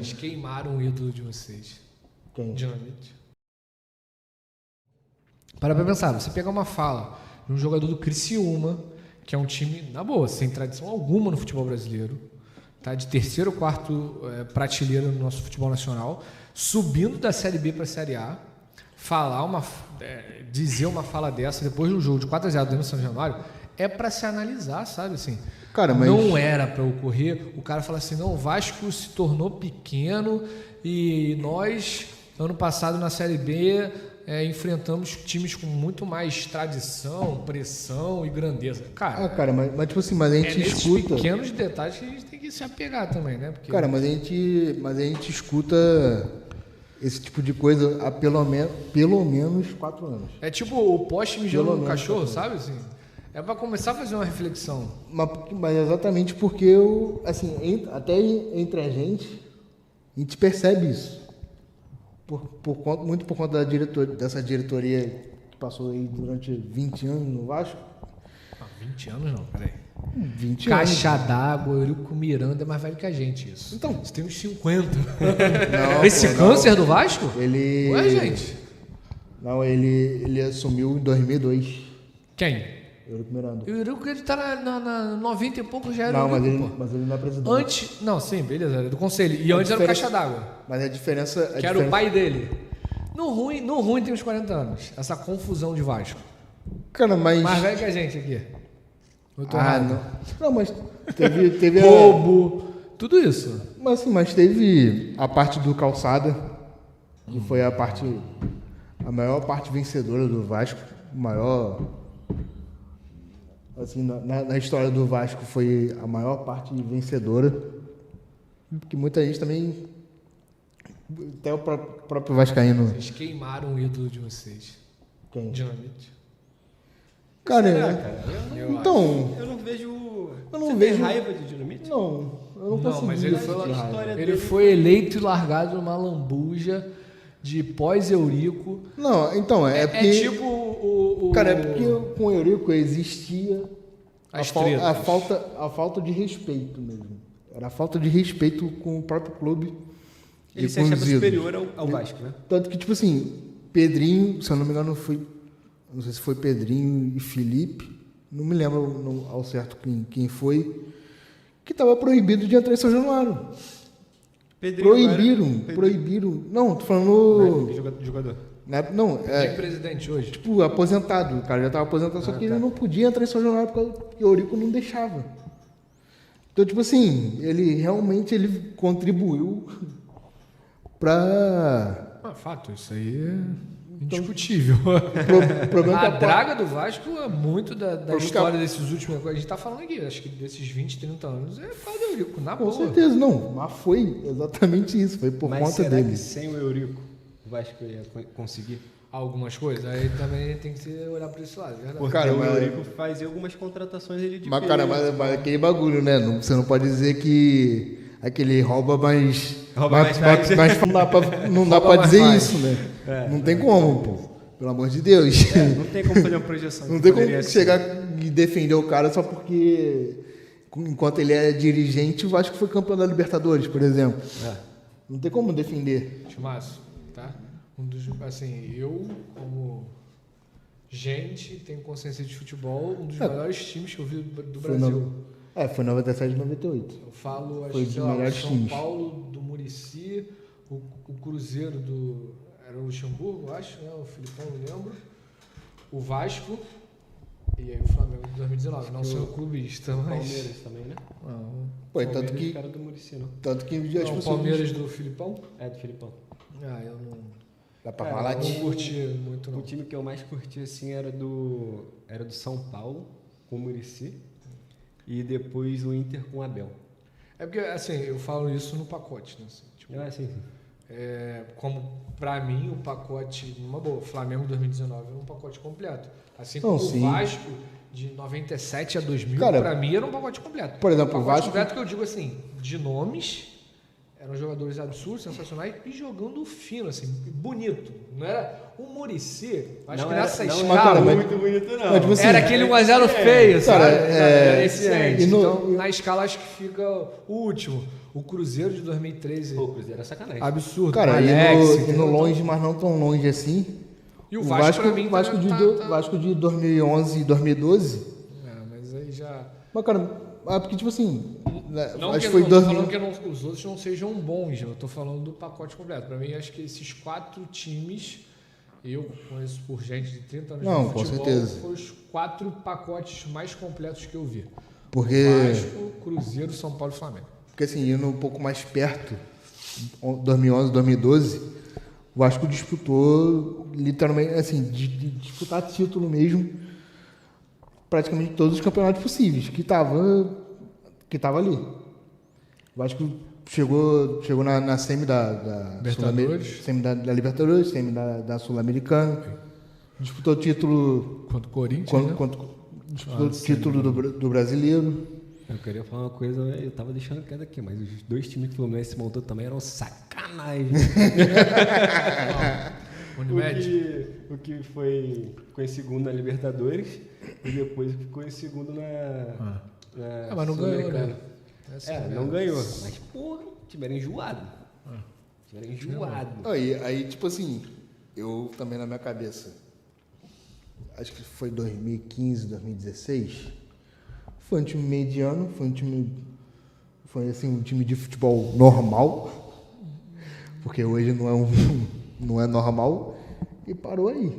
Vocês queimaram o ídolo de vocês. Quem? Dinamite. Para pra pensar, você pegar uma fala de um jogador do Criciúma, que é um time, na boa, sem tradição alguma no futebol brasileiro, tá? De terceiro ou quarto prateleira no nosso futebol nacional, subindo da Série B para a Série A, dizer uma fala dessa depois de um jogo de 4-0 dentro do São Januário, é para se analisar, sabe? Assim, cara, mas... não era para ocorrer. O cara fala assim, não, o Vasco se tornou pequeno e nós, ano passado na Série B, enfrentamos times com muito mais tradição, pressão e grandeza. Cara, mas tipo assim, mas a gente escuta... nesses pequenos detalhes que a gente tem que se apegar também, né? Porque... Cara, mas a gente escuta esse tipo de coisa há pelo menos 4 anos. É tipo o poste mijando no cachorro, sabe? Assim, é para começar a fazer uma reflexão. Mas exatamente porque até entre a gente percebe isso. Muito por conta dessa diretoria que passou aí durante 20 anos no Vasco. 20 anos não, peraí. 20 Caixa anos. d'Água, Eurico Miranda é mais velho que a gente, isso. Então. Você tem uns 50. Não, Esse câncer do Vasco? Ele... Ué, gente? Não, ele assumiu em 2002. Quem? Eurico Miranda. O Eurico, ele tá na 90 e pouco, já era Não, Eurico, mas ele não é presidente. Antes... Não, sim, beleza, era do conselho. E antes era o Caixa d'Água. Mas a diferença... Que era o pai dele. No ruim tem uns 40 anos. Essa confusão de Vasco. Cara, mas... Mais velho que a gente aqui. Eu tô errado. Não, mas teve roubo, tudo isso. Mas teve a parte do Calçada, que foi a maior parte vencedora do Vasco, maior... Assim, na história do Vasco foi a maior parte vencedora, porque muita gente também, até o próprio vascaíno... Vocês queimaram o ídolo de vocês. Quem? Dinamite. Cara, Eu não vejo... Você tem raiva de Dinamite? Não, eu não consigo. Mas história ele dele... foi eleito e largado numa lambuja de pós-Eurico. Não, então, porque... É tipo o... Cara, é porque com o Eurico existia a falta de respeito mesmo. Era a falta de respeito com o próprio clube. Ele se achava superior ao Vasco, né? Tanto que, tipo assim, Pedrinho, se eu não me engano, não sei se foi Pedrinho e Felipe, não me lembro ao certo quem foi, que estava proibido de entrar em São Januário. Proibiram. Não, tô falando... Jogador. Não, Tem presidente hoje. tipo, aposentado. O cara já estava aposentado, só que ele não podia entrar em São Januário porque o Eurico não deixava. Então, tipo assim, ele realmente contribuiu para... Fato, isso aí é indiscutível. O problema A draga do Vasco é muito da história desses últimos... A gente tá falando aqui, acho que desses 20, 30 anos, é por causa do Eurico, na boa. Com certeza, não. Mas foi exatamente isso, foi por conta será dele. que sem o Eurico o Vasco ia conseguir? Algumas coisas, aí também tem que olhar para esse lado, verdade? Porque Cara, o mas- Eurico fazia algumas contratações ele de Mas, cara, mas aquele bagulho, né? Você não pode dizer que aquele rouba mais... não dá pra dizer isso, né? Não tem como, pô. Pelo amor de Deus. Não tem como fazer uma projeção. Não que tem como poderia ser. chegar e defender o cara só porque, enquanto ele é dirigente, o Vasco foi campeão da Libertadores, por exemplo. Não tem como defender. Timaço, tá? Assim, eu, como gente, tenho consciência de futebol, um dos melhores times que eu vi do Brasil. Foi 97 e 98. Eu falo, acho Foi que, dos sei lá, o melhores São times. Paulo do Muricy, o Cruzeiro era o Luxemburgo, acho, né? O Filipão, não lembro. O Vasco e aí o Flamengo de 2019. Não sou clubista, mas... Palmeiras também, né? Não, Pô, e tanto que... Cara do Muricy, não. Tanto que não, o Palmeiras do Filipão? É, do Filipão. Eu não... Dá pra Cara, falar não de... curti muito, não. O time que eu mais curti, assim, era do São Paulo, com o Muricy. E depois o Inter com o Abel. É porque, assim, eu falo isso no pacote, né? Assim, tipo, Sim. como, pra mim, o pacote, numa boa, Flamengo 2019 era um pacote completo. Assim Não, como sim. o Vasco, de 97 a 2000, Cara, pra mim era um pacote completo. por exemplo, um o pacote Vasco- completo que eu digo assim, de nomes, eram jogadores absurdos, sensacionais e jogando fino, assim, bonito. Não era o Muricy, acho que nessa escala. Não era muito bonito, não. Mas, tipo assim, Era aquele 1x0 feio, sabe? Cara, Era esse e no- Então, na escala, acho que fica o último. O Cruzeiro de 2013. Pô, o Cruzeiro era sacanagem. Absurdo. Cara, Alex, e entendeu? no longe, mas não tão longe assim. E o Vasco, pra mim, Vasco de 2011 e 2012. Mas aí já... Mas, cara, porque, tipo assim, né, Não acho que que foi eu não tô 2000. falando que os outros não sejam bons, eu tô falando do pacote completo. Pra mim, acho que esses 4 times, eu conheço por gente de 30 anos Não, de com futebol, certeza. foram os 4 pacotes mais completos que eu vi. Porque, Vasco, Cruzeiro, São Paulo e Flamengo. porque, assim, indo um pouco mais perto, 2011, 2012, o Vasco disputou, literalmente, assim, de disputar título mesmo, praticamente todos os campeonatos possíveis, que tava ali. O Vasco chegou na semi da Libertadores. semi da Libertadores, semi da Sul-Americana, disputou o título, Quanto o Corinthians, né? disputou o título do Brasileiro. Eu queria falar uma coisa, eu tava deixando quieto aqui, mas os 2 times que o Fluminense montou também eram sacanagem. Unimed. O que ficou em segundo na Libertadores e depois ficou em segundo na Mas não ganhou, Sul-Americana. né? Essa é a Não verdade. ganhou. Mas, porra, tiveram enjoado. Tiveram enjoado. Aí, tipo assim, eu também na minha cabeça, acho que foi 2015, 2016, foi um time mediano, foi assim, um time de futebol normal, porque hoje não é normal, e parou aí.